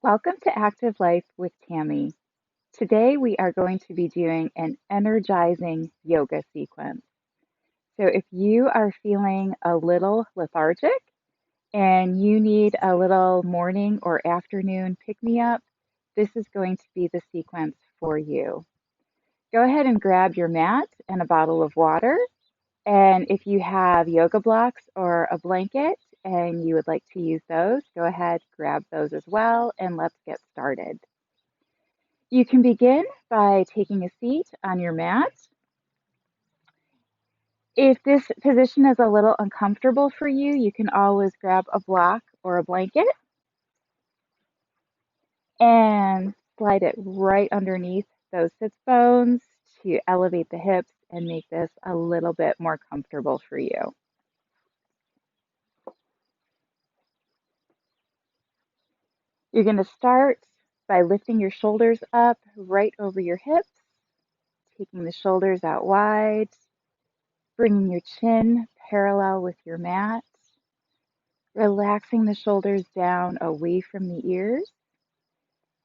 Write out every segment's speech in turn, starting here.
Welcome to Active Life with Tammy. Today we are going to be doing an energizing yoga sequence. So if you are feeling a little lethargic and you need a little morning or afternoon pick me up, this is going to be the sequence for you. Go ahead and grab your mat and a bottle of water. And if you have yoga blocks or a blanket and you would like to use those, go ahead, grab those as well, and let's get started. You can begin by taking a seat on your mat. If this position is a little uncomfortable for you, you can always grab a block or a blanket and slide it right underneath those sits bones to elevate the hips and make this a little bit more comfortable for you. You're going to start by lifting your shoulders up right over your hips, taking the shoulders out wide, bringing your chin parallel with your mat, relaxing the shoulders down away from the ears.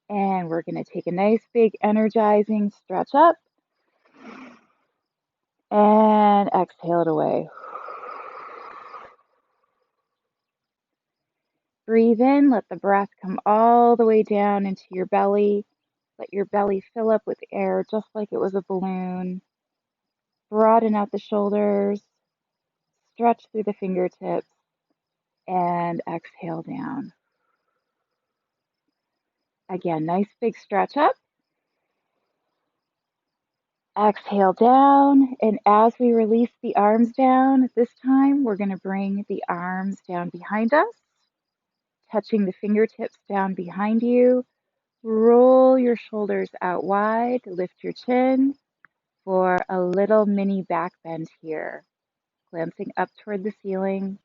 And we're going to take a nice big energizing stretch up and exhale it away. Breathe in, let the breath come all the way down into your belly. Let your belly fill up with air just like it was a balloon. Broaden out the shoulders, stretch through the fingertips, and exhale down. Again, nice big stretch up. Exhale down, and as we release the arms down, this time we're going to bring the arms down behind us, touching the fingertips down behind you. Roll your shoulders out wide, lift your chin for a little mini back bend here, glancing up toward the ceiling.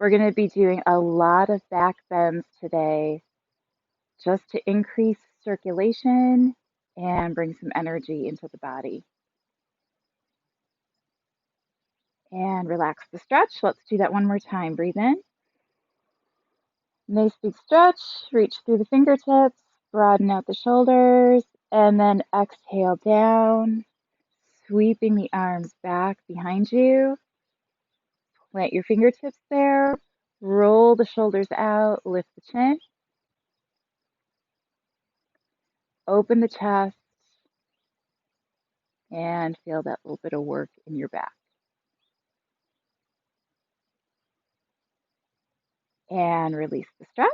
We're going to be doing a lot of back bends today just to increase circulation and bring some energy into the body. And relax the stretch. Let's do that one more time. Breathe in. Nice big stretch. Reach through the fingertips. Broaden out the shoulders. And then exhale down. Sweeping the arms back behind you. Plant your fingertips there. Roll the shoulders out. Lift the chin. Open the chest. And feel that little bit of work in your back. And release the stretch.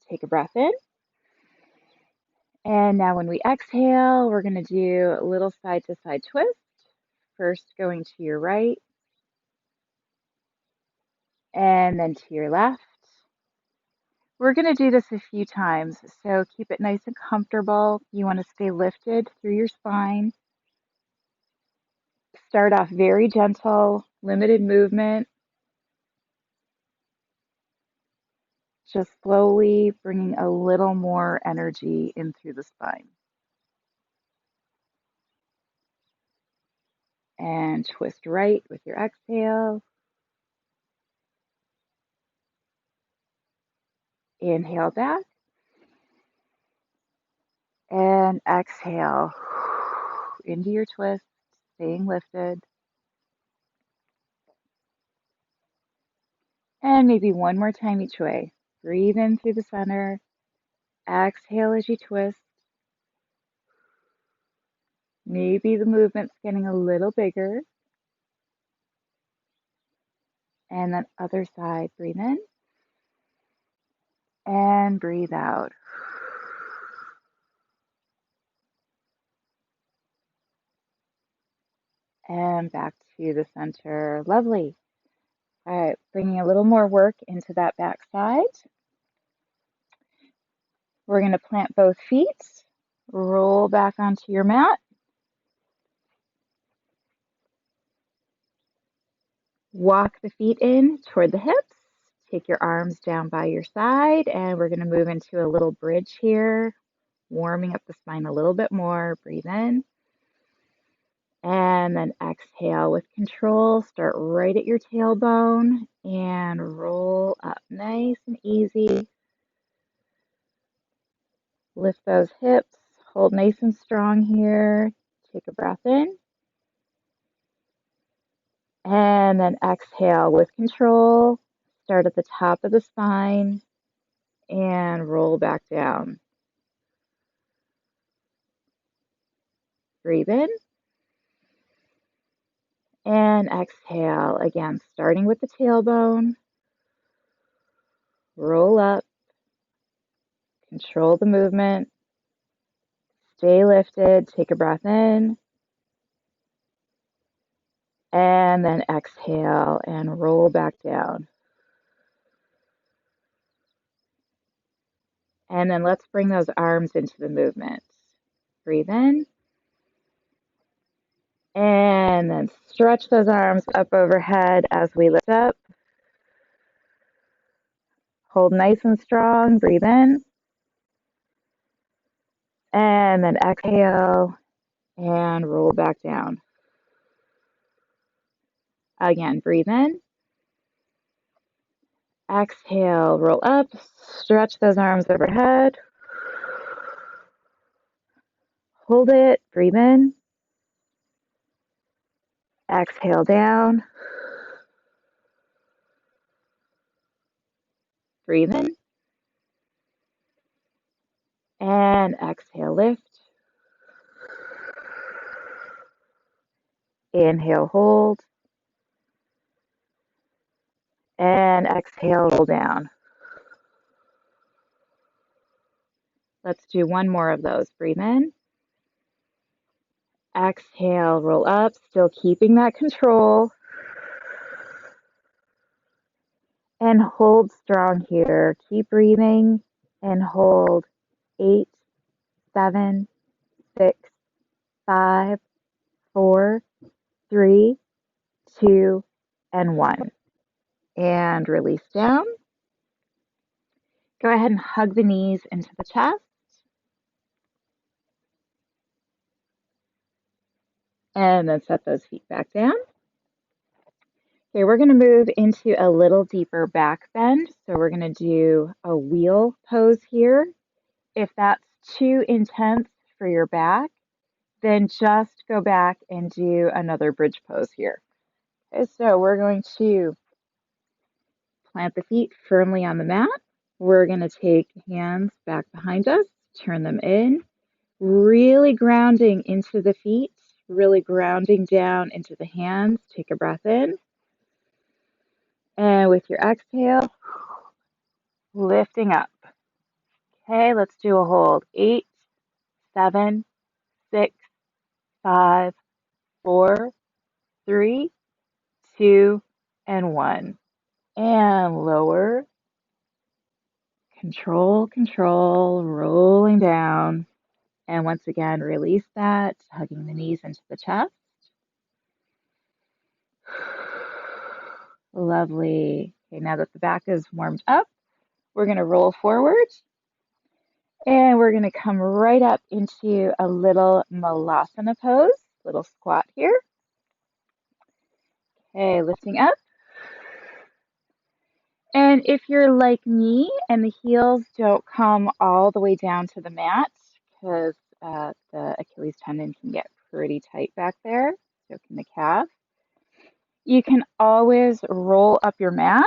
Take a breath in. And now when we exhale, we're going to do a little side to side twist. First going to your right and then to your left. We're going to do this a few times, so keep it nice and comfortable. You want to stay lifted through your spine. Start off very gentle, limited movement. Just slowly bringing a little more energy in through the spine. And twist right with your exhale. Inhale back. And exhale into your twist, staying lifted. And maybe one more time each way. Breathe in through the center. Exhale as you twist. Maybe the movement's getting a little bigger. And then other side. Breathe in. And breathe out. And back to the center. Lovely. All right, bringing a little more work into that back side. We're going to plant both feet. Roll back onto your mat. Walk the feet in toward the hips. Take your arms down by your side, and we're going to move into a little bridge here, warming up the spine a little bit more. Breathe in. And then exhale with control. Start right at your tailbone and roll up nice and easy. Lift those hips, hold nice and strong here. Take a breath in. And then exhale with control. Start at the top of the spine and roll back down. Breathe in and exhale. Again, starting with the tailbone. Roll up. Control the movement. Stay lifted. Take a breath in. And then exhale and roll back down. And then let's bring those arms into the movement. Breathe in. And then stretch those arms up overhead as we lift up. Hold nice and strong. Breathe in. And then exhale and roll back down. Again, breathe in. Exhale, roll up. Stretch those arms overhead. Hold it. Breathe in. Exhale down. Breathe in. And exhale, lift. Inhale, hold. And exhale, roll down. Let's do one more of those. Breathe in. Exhale, roll up, still keeping that control. And hold strong here. Keep breathing and hold. 8, 7, 6, 5, 4, 3, 2, and 1. And release down. Go ahead and hug the knees into the chest. And then set those feet back down. Okay, we're going to move into a little deeper back bend. So we're going to do a wheel pose here. If that's too intense for your back, then just go back and do another bridge pose here. Okay, so we're going to plant the feet firmly on the mat. We're going to take hands back behind us, turn them in, really grounding into the feet, really grounding down into the hands. Take a breath in. And with your exhale, lifting up. Okay, let's do a hold. 8, 7, 6, 5, 4, 3, 2, and 1. And lower. Control, control, rolling down. And once again, release that, hugging the knees into the chest. Lovely. Okay, now that the back is warmed up, we're going to roll forward. And we're going to come right up into a little malasana pose, little squat here. Okay, lifting up. And if you're like me and the heels don't come all the way down to the mat, because the Achilles tendon can get pretty tight back there, so can the calf, you can always roll up your mat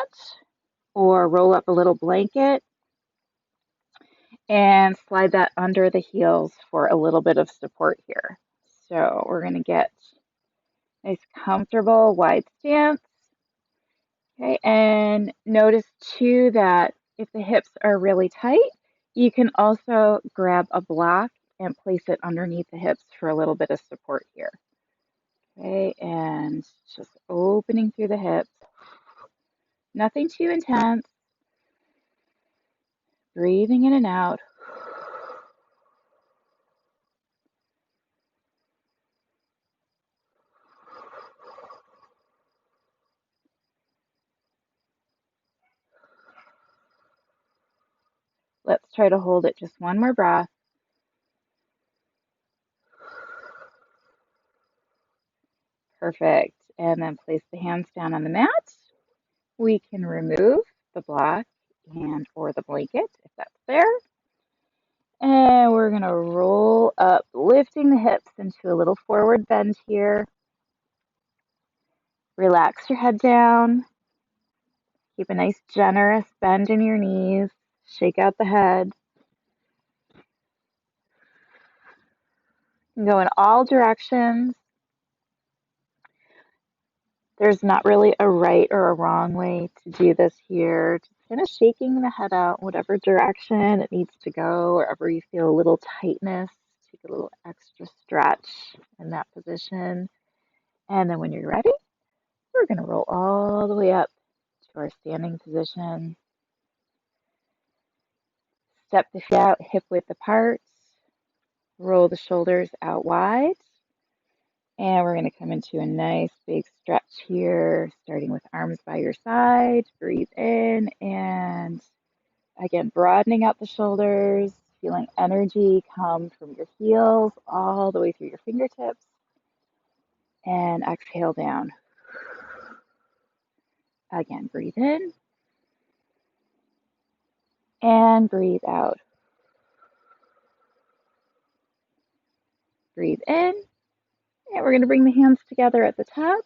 or roll up a little blanket and slide that under the heels for a little bit of support here. So we're going to get nice, comfortable, wide stance. Okay, and notice too that if the hips are really tight, you can also grab a block and place it underneath the hips for a little bit of support here. Okay, and just opening through the hips. Nothing too intense. Breathing in and out. Let's try to hold it just one more breath. Perfect. And then place the hands down on the mat. We can remove the block and or the blanket if that's there. And we're going to roll up, lifting the hips into a little forward bend here. Relax your head down. Keep a nice generous bend in your knees. Shake out the head. You can go in all directions. There's not really a right or a wrong way to do this here. Just kind of shaking the head out, whatever direction it needs to go, wherever you feel a little tightness. Take a little extra stretch in that position. And then when you're ready, we're going to roll all the way up to our standing position. Step the feet out hip width apart. Roll the shoulders out wide. And we're going to come into a nice big stretch here, starting with arms by your side. Breathe in and again, broadening out the shoulders, feeling energy come from your heels all the way through your fingertips. And exhale down. Again, breathe in and breathe out. Breathe in. And we're going to bring the hands together at the top.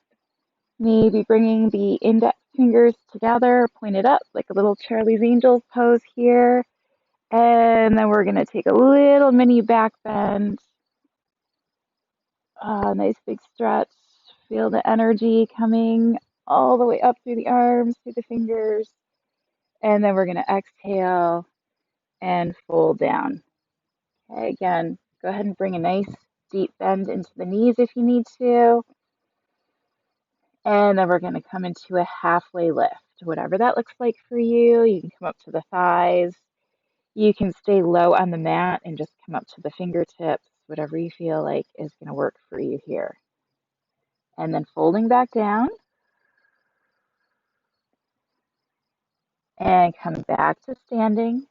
Maybe bringing the index fingers together, pointed up like a little Charlie's Angels pose here. And then we're going to take a little mini back bend. Nice big stretch. Feel the energy coming all the way up through the arms, through the fingers. And then we're going to exhale and fold down. Okay, again, go ahead and bring a nice deep bend into the knees if you need to. And then we're going to come into a halfway lift. Whatever that looks like for you, you can come up to the thighs. You can stay low on the mat and just come up to the fingertips, whatever you feel like is going to work for you here. And then folding back down and come back to standing.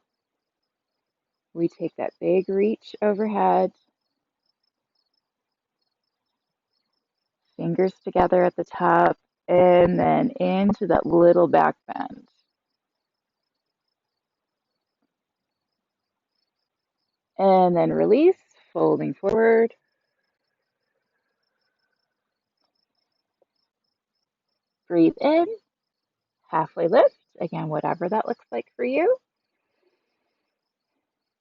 We take that big reach overhead, fingers together at the top, and then into that little back bend. And then release, folding forward. Breathe in, halfway lift. Again, whatever that looks like for you.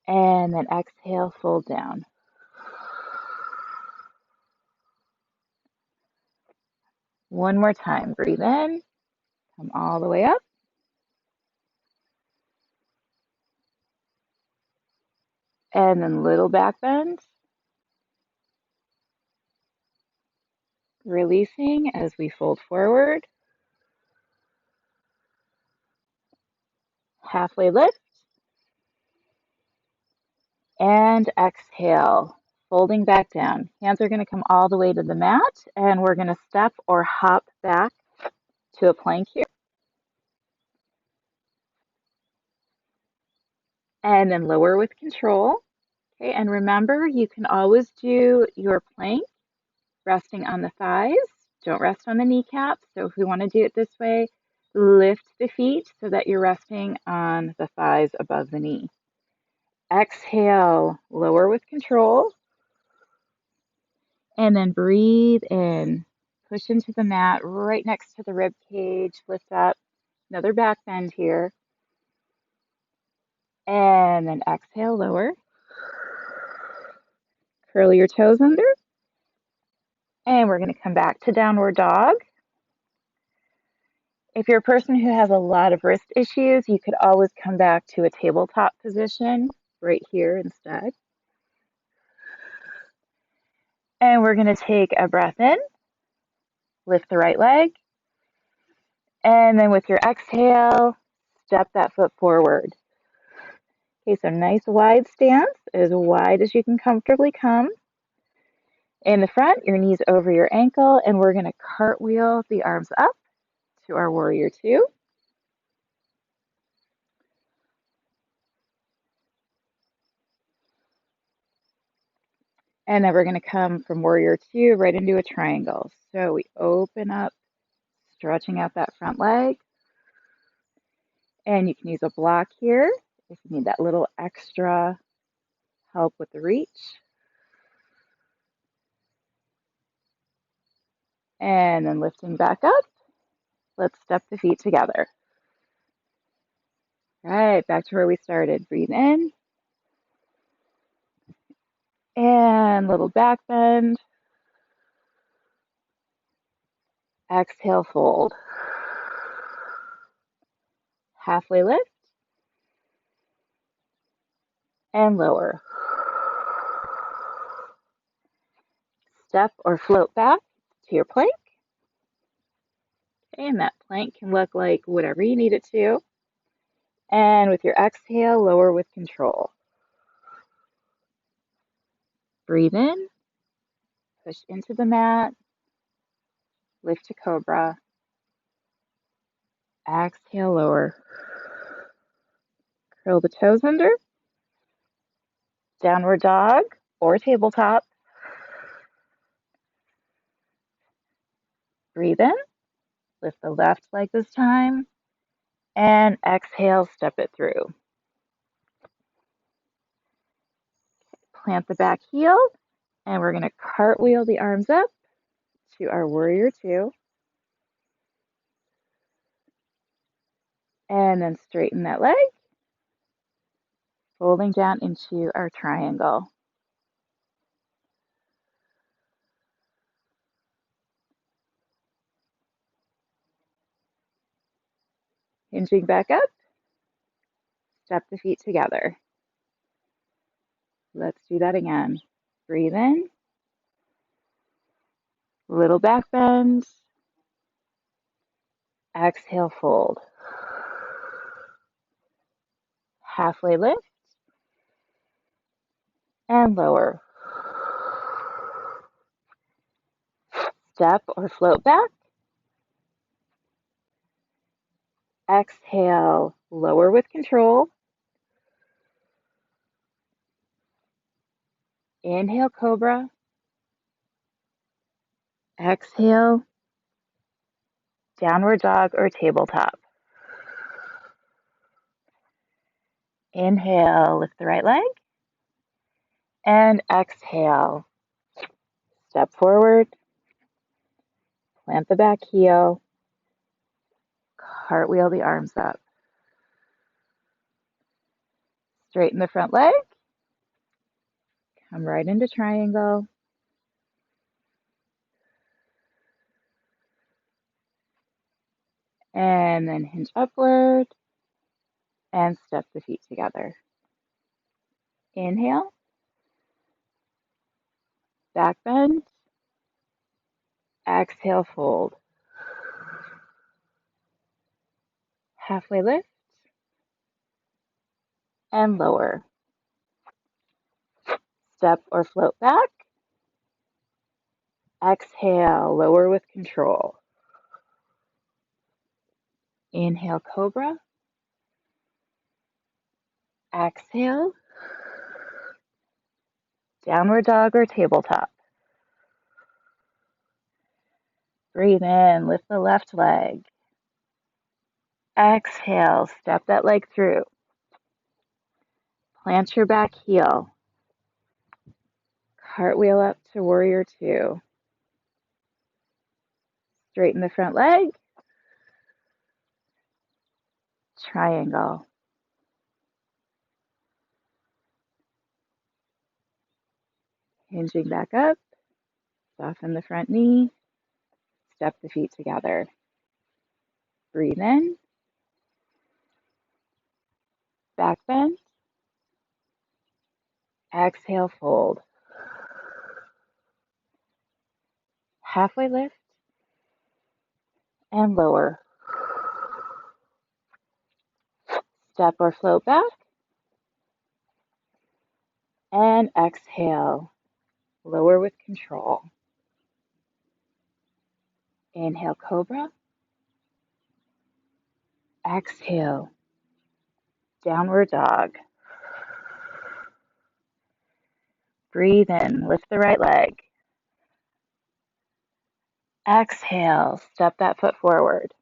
And then exhale, fold down. One more time. Breathe in, come all the way up. And then little back bend. Releasing as we fold forward. Halfway lift. And exhale, folding back down. Hands are going to come all the way to the mat, and we're going to step or hop back to a plank here. And then lower with control. Okay, and remember, you can always do your plank resting on the thighs. Don't rest on the kneecaps. So if we want to do it this way, lift the feet so that you're resting on the thighs above the knee. Exhale, lower with control. And then breathe in. Push into the mat right next to the rib cage. Lift up. Another back bend here. And then exhale, lower. Curl your toes under. And we're going to come back to downward dog. If you're a person who has a lot of wrist issues, you could always come back to a tabletop position right here instead. And we're going to take a breath in. Lift the right leg. And then with your exhale, step that foot forward. Okay, so nice wide stance, as wide as you can comfortably come. In the front, your knees over your ankle, and we're going to cartwheel the arms up to our warrior two. And then we're going to come from warrior two right into a triangle. So we open up, stretching out that front leg. And you can use a block here if you need that little extra help with the reach. And then lifting back up, let's step the feet together. All right, back to where we started. Breathe in. And little back bend. Exhale, fold. Halfway lift. And lower. Step or float back to your plank. And that plank can look like whatever you need it to. And with your exhale, lower with control. Breathe in, push into the mat, lift to cobra. Exhale, lower. Curl the toes under. Downward dog or tabletop. Breathe in, lift the left leg this time, and exhale, step it through. Plant the back heel, and we're going to cartwheel the arms up to our warrior two. And then straighten that leg, folding down into our triangle. Hinging back up, step the feet together. Let's do that again. Breathe in, little back bend. Exhale, fold. Halfway lift and lower. Step or float back. Exhale, lower with control. Inhale, cobra. Exhale, downward dog or tabletop. Inhale, lift the right leg. And exhale, step forward. Plant the back heel. Cartwheel the arms up. Straighten the front leg. Come right into triangle. And then hinge upward and step the feet together. Inhale, back bend. Exhale, fold. Halfway lift and lower. Step or float back. Exhale, lower with control. Inhale, cobra. Exhale, downward dog or tabletop. Breathe in, lift the left leg. Exhale, step that leg through. Plant your back heel. Cartwheel up to warrior two. Straighten the front leg. Triangle. Hinging back up. Soften the front knee. Step the feet together. Breathe in. Back bend. Exhale, fold. Halfway lift and lower. Step or float back. And exhale. Lower with control. Inhale, cobra. Exhale. Downward dog. Breathe in. Lift the right leg. Exhale. Step that foot forward.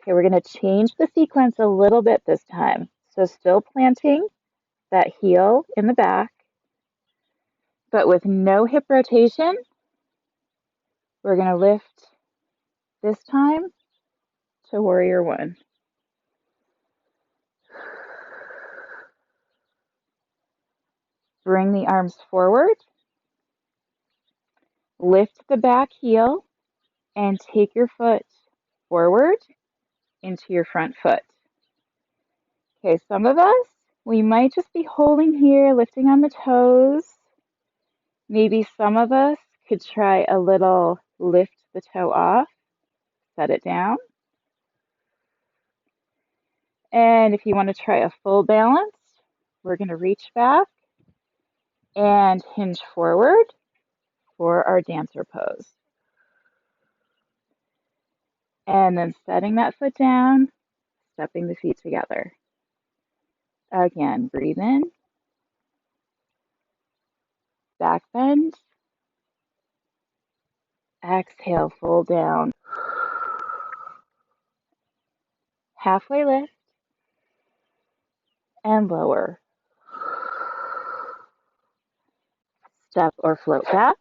Okay, we're going to change the sequence a little bit this time. So still planting that heel in the back, but with no hip rotation, we're going to lift this time to warrior one. Bring the arms forward, lift the back heel, and take your foot forward into your front foot. Okay, some of us, we might just be holding here, lifting on the toes. Maybe some of us could try a little lift the toe off, set it down. And if you want to try a full balance, we're going to reach back and hinge forward for our dancer pose. And then setting that foot down, stepping the feet together. Again, breathe in, back bend, exhale, fold down, halfway lift, and lower. Step or float back.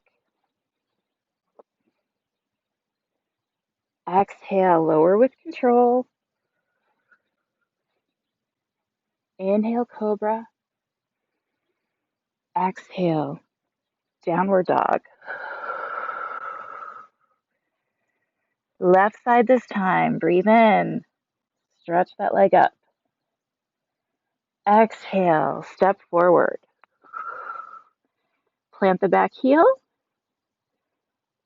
Exhale, lower with control. Inhale, cobra. Exhale, downward dog. Left side this time. Breathe in. Stretch that leg up. Exhale, step forward. Plant the back heel.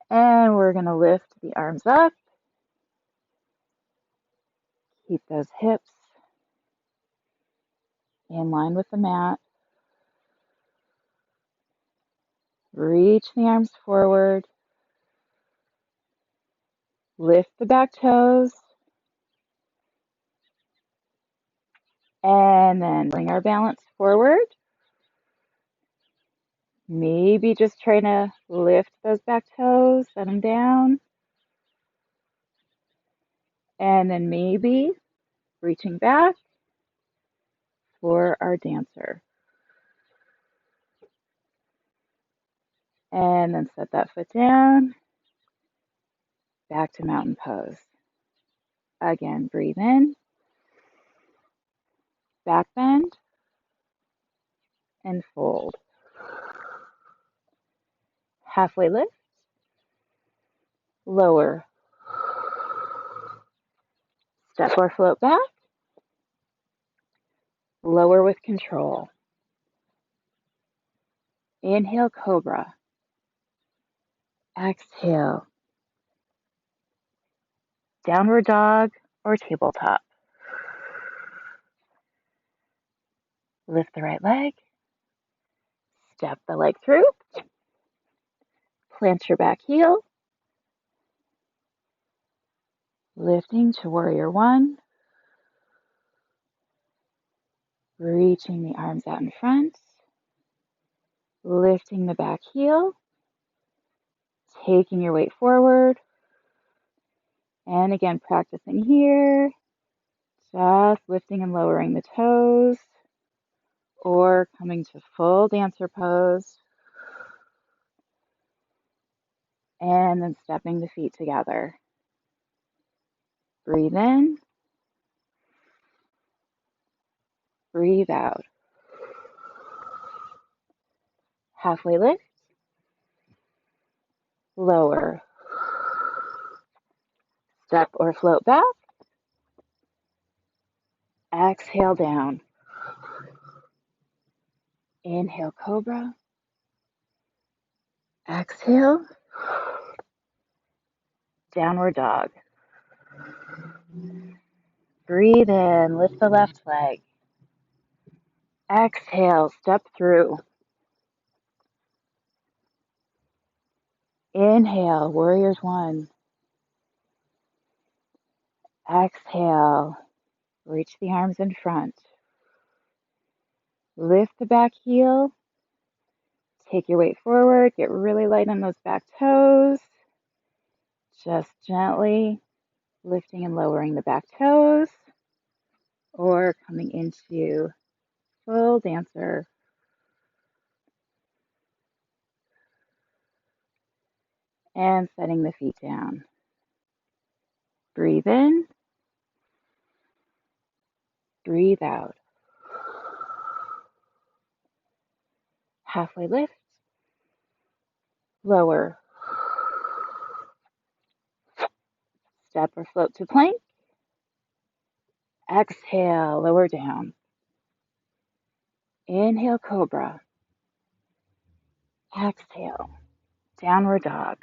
And we're going to lift the arms up. Keep those hips in line with the mat. Reach the arms forward. Lift the back toes. And then bring our balance forward. Maybe just try to lift those back toes, set them down. And then maybe reaching back for our dancer. And then set that foot down. Back to mountain pose. Again, breathe in. Back bend. And fold. Halfway lift. Lower. Step or float back. Lower with control. Inhale, cobra. Exhale. Downward dog or tabletop. Lift the right leg. Step the leg through. Plant your back heel. Lifting to warrior one. Reaching the arms out in front. Lifting the back heel. Taking your weight forward. And again, practicing here. Just lifting and lowering the toes. Or coming to full dancer pose. And then stepping the feet together. Breathe in. Breathe out. Halfway lift. Lower. Step or float back. Exhale down. Inhale, cobra. Exhale. Downward dog. Breathe in, lift the left leg. Exhale, step through. Inhale, warriors one. Exhale, reach the arms in front. Lift the back heel. Take your weight forward. Get really light on those back toes. Just gently lifting and lowering the back toes. Or coming into Full dancer. And setting the feet down. Breathe in. Breathe out. Halfway lift. Lower. Step or float to plank. Exhale, lower down. Inhale, cobra. Exhale, downward dog.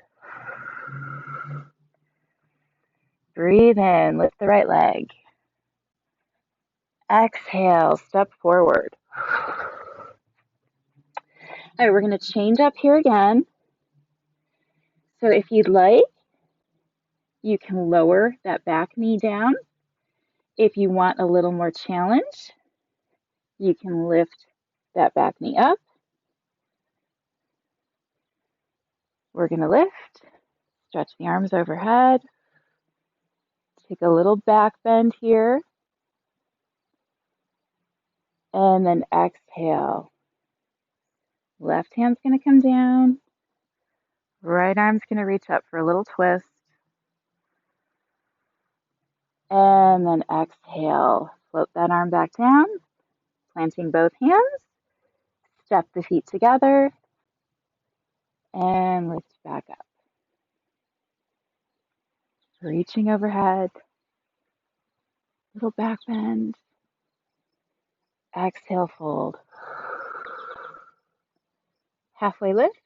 Breathe in, lift the right leg. Exhale, step forward. All right, we're going to change up here again. So if you'd like, you can lower that back knee down. If you want a little more challenge, you can lift that back knee up. We're going to lift, stretch the arms overhead. Take a little back bend here. And then exhale. Left hand's going to come down. Right arm's going to reach up for a little twist. And then exhale. Float that arm back down. Planting both hands. Step the feet together. And lift back up. Reaching overhead. Little back bend. Exhale, fold. Halfway lift.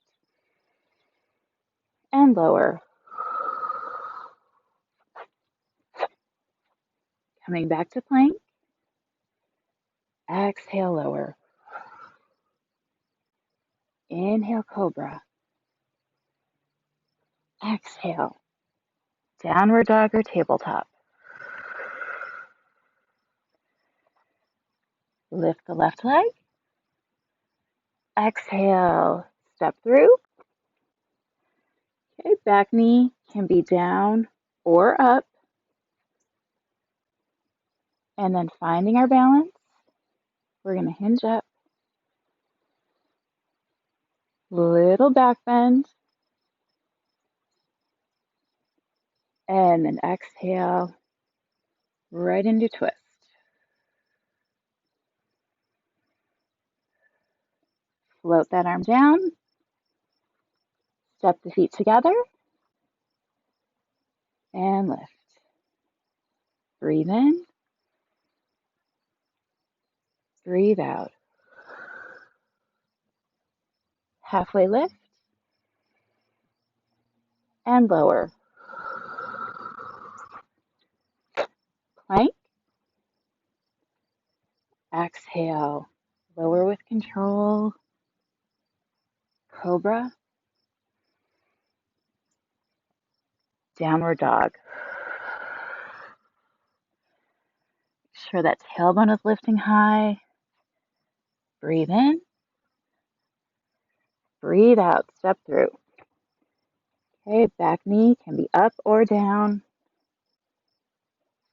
And lower. Coming back to plank. Exhale, lower. Inhale, cobra. Exhale. Downward dog or tabletop. Lift the left leg. Exhale. Step through. Okay, back knee can be down or up. And then finding our balance, we're going to hinge up. Little back bend. And then exhale right into twist. Float that arm down. Step the feet together. And lift. Breathe in. Breathe out. Halfway lift. And lower. Plank. Exhale. Lower with control. Cobra. Downward dog. Make sure that tailbone is lifting high. Breathe in. Breathe out. Step through. Okay, back knee can be up or down.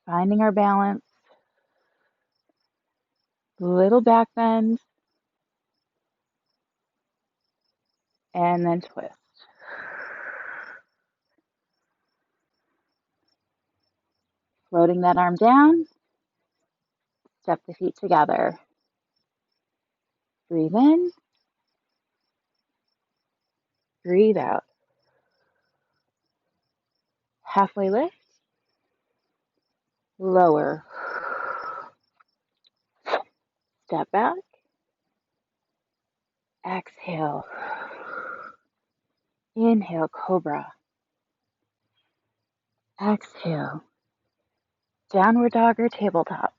Finding our balance. Little back bend. And then twist. Floating that arm down. Step the feet together. Breathe in. Breathe out. Halfway lift. Lower. Step back. Exhale. Inhale, cobra. Exhale. Downward dog or tabletop.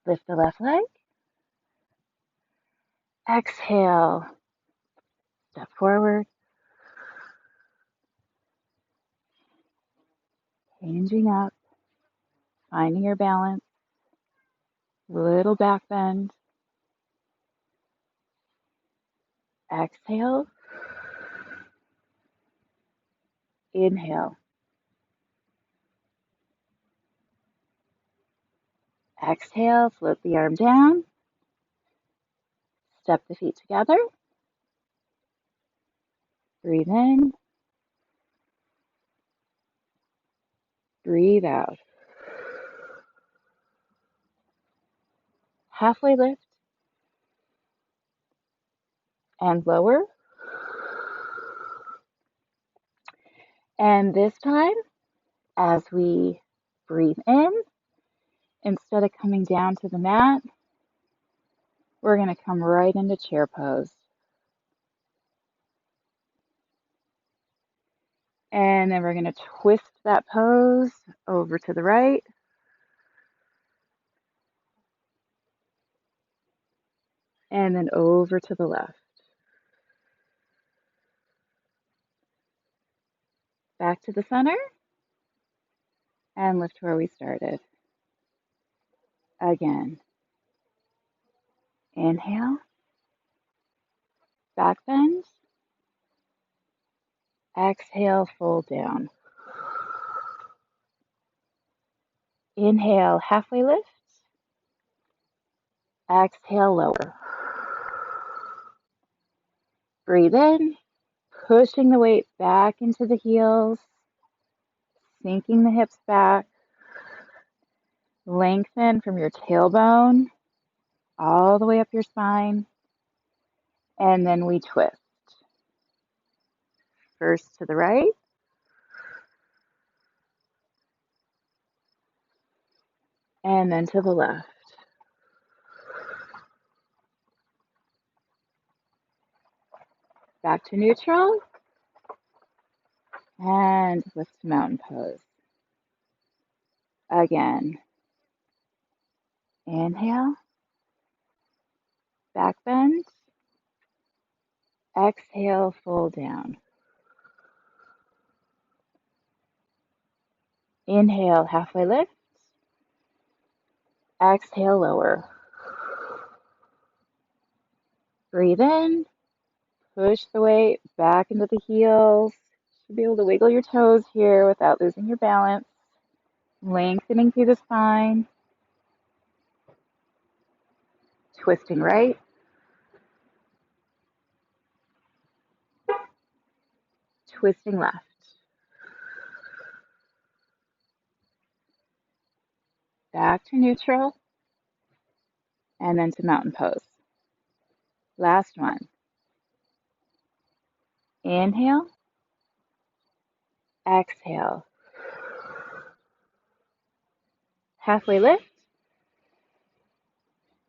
Lift the left leg. Exhale. Step forward. Hinging up. Finding your balance. Little back bend. Exhale. Inhale. Exhale, float the arm down. Step the feet together. Breathe in. Breathe out. Halfway lift and lower. And this time, as we breathe in, instead of coming down to the mat, we're going to come right into chair pose. And then we're going to twist that pose over to the right. And then over to the left. Back to the center. And lift where we started. Again. Inhale. Back bend. Exhale, fold down. Inhale, halfway lift. Exhale, lower. Breathe in, pushing the weight back into the heels, sinking the hips back. Lengthen from your tailbone all the way up your spine. And then we twist. First to the right. And then to the left. Back to neutral. And lift to mountain pose. Again. Inhale. Back bend. Exhale, fold down. Inhale, halfway lift. Exhale, lower. Breathe in. Push the weight back into the heels. Should be able to wiggle your toes here without losing your balance. Lengthening through the spine. Twisting right. Twisting left. Back to neutral. And then to mountain pose. Last one. Inhale. Exhale. Halfway lift.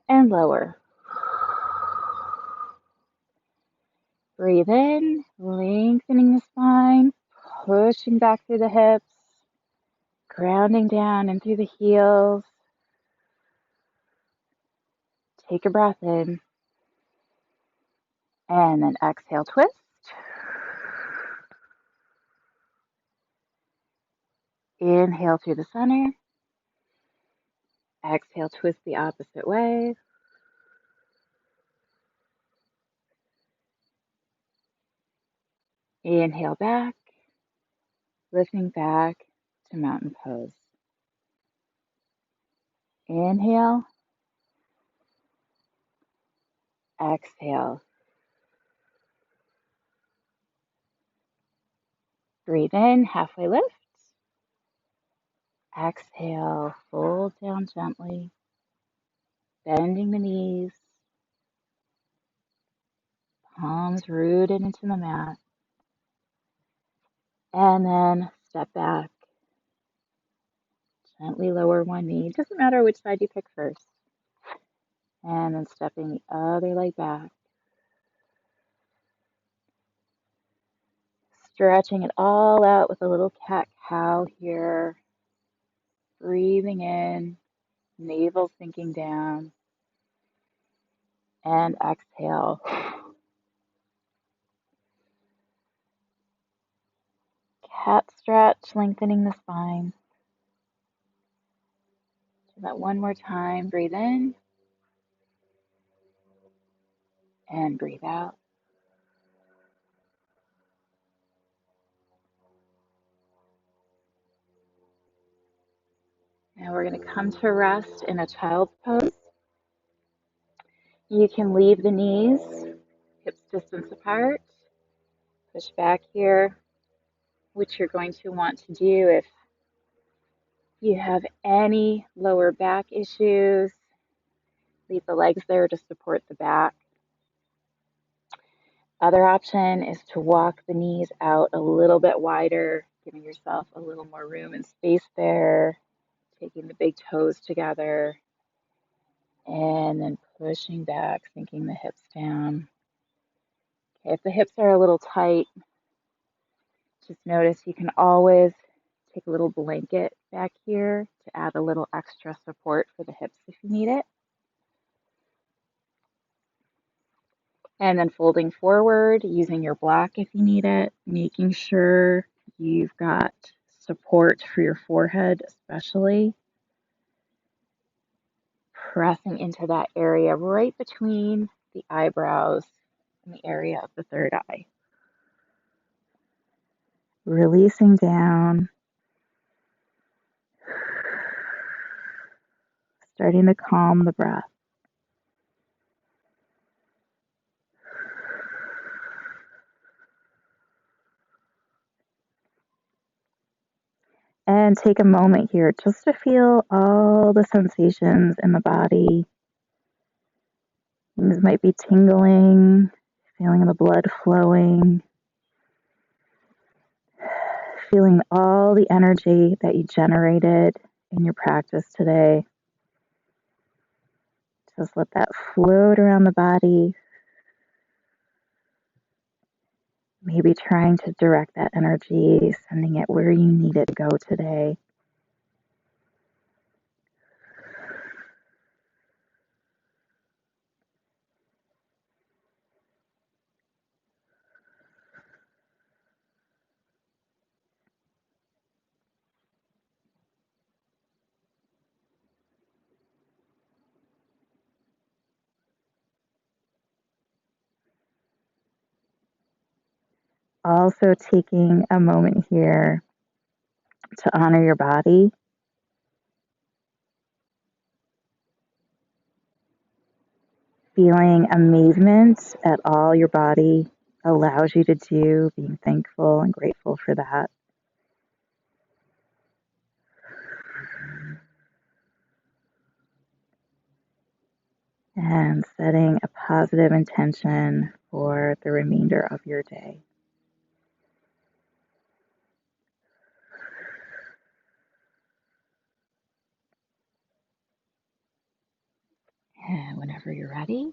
And lower. Breathe in, lengthening the spine, pushing back through the hips, grounding down and through the heels. Take a breath in. And then exhale, twist. Inhale through the center. Exhale, twist the opposite way. Inhale back, lifting back to mountain pose. Inhale. Exhale. Breathe in, halfway lift. Exhale, fold down gently, bending the knees, palms rooted into the mat. And then step back. Gently lower one knee. Doesn't matter which side you pick first. And then stepping the other leg back. Stretching it all out with a little cat-cow here. Breathing in, navel sinking down. And exhale. Cat stretch, lengthening the spine. Do that one more time. Breathe in. And breathe out. Now we're going to come to rest in a child's pose. You can leave the knees hips distance apart. Push back here, which you're going to want to do if you have any lower back issues. Leave the legs there to support the back. Other option is to walk the knees out a little bit wider, giving yourself a little more room and space there, taking the big toes together, and then pushing back, sinking the hips down. Okay, if the hips are a little tight, just notice you can always take a little blanket back here to add a little extra support for the hips if you need it. And then folding forward, using your block if you need it, making sure you've got support for your forehead, especially. Pressing into that area right between the eyebrows and the area of the third eye. Releasing down. Starting to calm the breath. And take a moment here just to feel all the sensations in the body. Things might be tingling, feeling the blood flowing, feeling all the energy that you generated in your practice today. Just let that float around the body. Maybe trying to direct that energy, sending it where you need it to go today. Also taking a moment here to honor your body. Feeling amazement at all your body allows you to do, being thankful and grateful for that. And setting a positive intention for the remainder of your day. And whenever you're ready,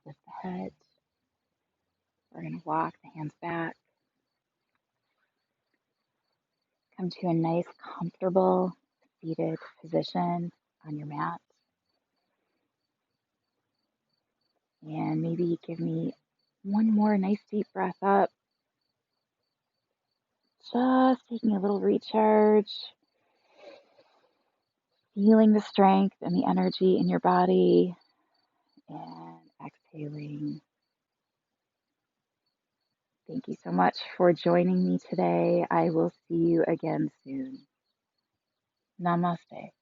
lift the head. We're going to walk the hands back. Come to a nice, comfortable, seated position on your mat. And maybe give me one more nice deep breath up. Just taking a little recharge. Feeling the strength and the energy in your body. And exhaling. Thank you so much for joining me today. I will see you again soon. Namaste.